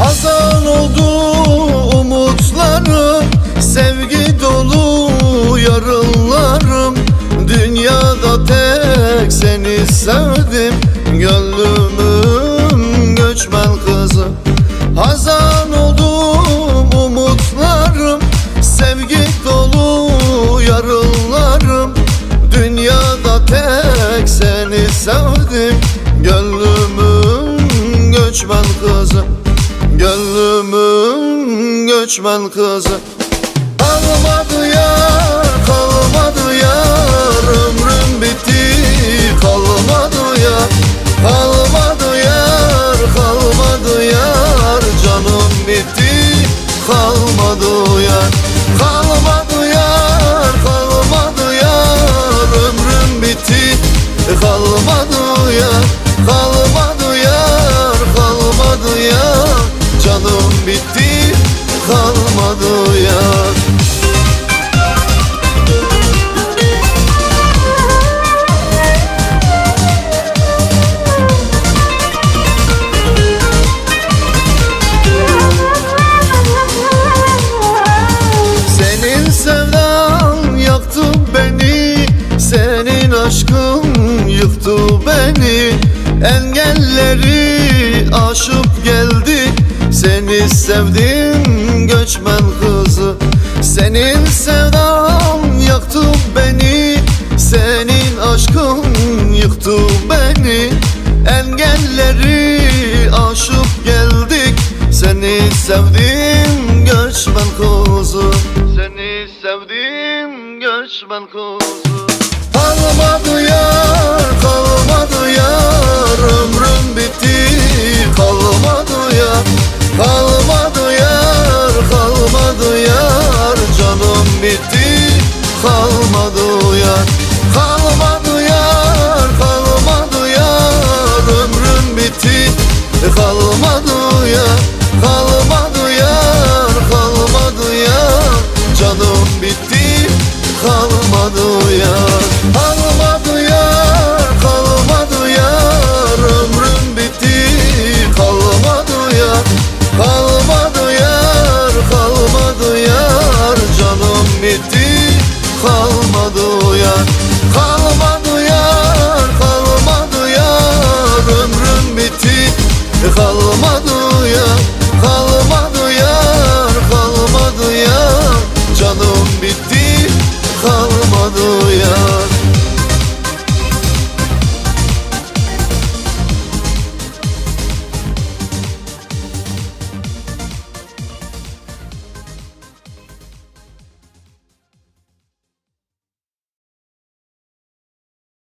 Hazan oldu umutlarım, sevgi dolu yarınlarım. Dünyada tek seni sevdim, gönlümün göçmen kızı. Hazan oldum umutlarım, sevgi dolu yarınlarım. Dünyada tek seni sevdim, gönlümün göçmen kızı. Gönlümün göçmen kızı. Kalmadı yar, kalmadı yar, ömrüm bitti, kalmadı yar. Kalmadı yar, kalmadı yar, canım bitti, kalmadı yar. Kalmadı yar, kalmadı yar, ömrüm bitti, kalmadı yar. Kalmadı yar, kalmadı yar, canım bitti, kalmadı yar. Senin sevdan yaktı beni, senin aşkın yıktı beni. Engelleri aşıp geldi, seni sevdim göçmen kızı. Senin sevdan yaktı beni, senin aşkın yıktı beni. Engelleri aşıp geldik, seni sevdim göçmen kızı. Seni sevdim göçmen kızı. Kalmadı yar, kalmadı yar, ömrüm bitti, kalmadı yar. Kalmadı yar, kalmadı yar, canım bitti, kalmadı yar. Kalmadı yar, kalmadı yar, ömrüm bitti, kalmadı yar. Kalmadı yar, kalmadı yar, canım bitti, kalmadı yar. Kalmadı yar, kalmadı yar, ömrüm bitti, kalmadı yar. Kalmadı yar, kalmadı yar, canım bitti, kalmadı yar. Kalmadı yar, kalmadı yar, ömrüm bitti, kalmadı yar. Kalmadı yar, kalmadı yar, canım bitti,